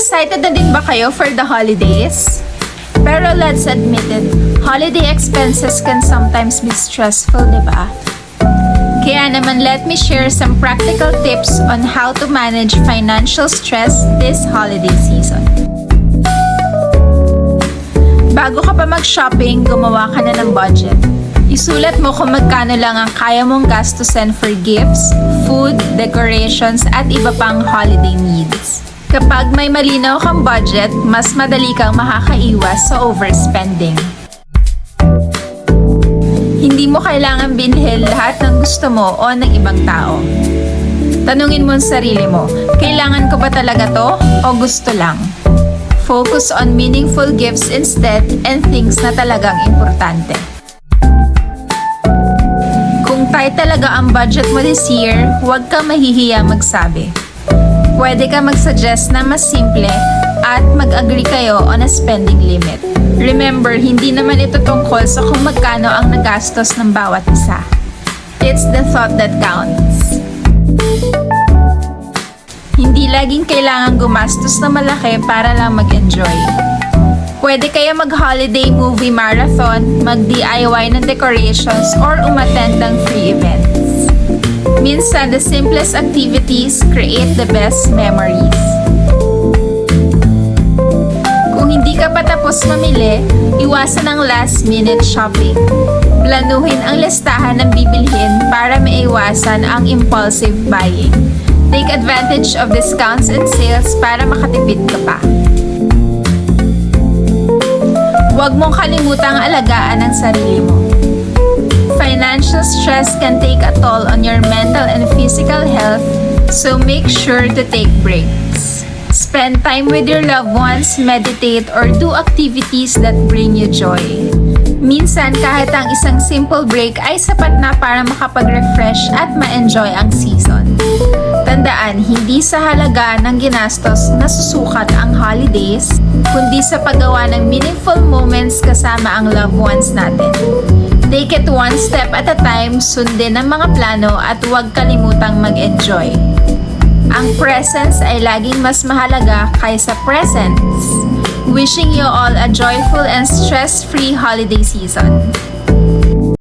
Excited na din ba kayo for the holidays? Pero let's admit it, holiday expenses can sometimes be stressful, di ba? Kaya naman let me share some practical tips on how to manage financial stress this holiday season. Bago ka pa mag-shopping, gumawa ka na ng budget. Isulat mo kung magkano lang ang kaya mong gastusin for gifts, food, decorations, at iba pang holiday needs. Kapag may malinaw kang budget, mas madali kang makakaiwas sa overspending. Hindi mo kailangan bilhin lahat ng gusto mo o ng ibang tao. Tanungin mo ang sarili mo, kailangan ko ba talaga to o gusto lang? Focus on meaningful gifts instead and things na talagang importante. Kung tight talaga ang budget mo this year, huwag kang mahihiya magsabi. Pwede ka mag-suggest na mas simple at mag-agree kayo on a spending limit. Remember, hindi naman ito tungkol sa kung magkano ang nagastos ng bawat isa. It's the thought that counts. Hindi laging kailangan gumastos na malaki para lang mag-enjoy. Pwede kayo mag-holiday movie marathon, mag-DIY ng decorations, or umattend ng free events. Minsan, the simplest activities create the best memories. Kung hindi ka pa tapos mamili, iwasan ang last-minute shopping. Planuhin ang listahan ng bibilhin para maiwasan ang impulsive buying. Take advantage of discounts and sales para makatipid ka pa. Huwag mong kalimutang alagaan ang sarili mo. Financial stress can take a toll on your mental and physical health, so make sure to take breaks. Spend time with your loved ones, meditate, or do activities that bring you joy. Minsan, kahit ang isang simple break ay sapat na para makapag-refresh at ma-enjoy ang season. Tandaan, hindi sa halaga ng ginastos na susukat ang holidays, kundi sa paggawa ng meaningful moments kasama ang loved ones natin. Take it one step at a time, sundin ang mga plano at huwag kalimutang mag-enjoy. Ang presence ay laging mas mahalaga kaysa presents. Wishing you all a joyful and stress-free holiday season.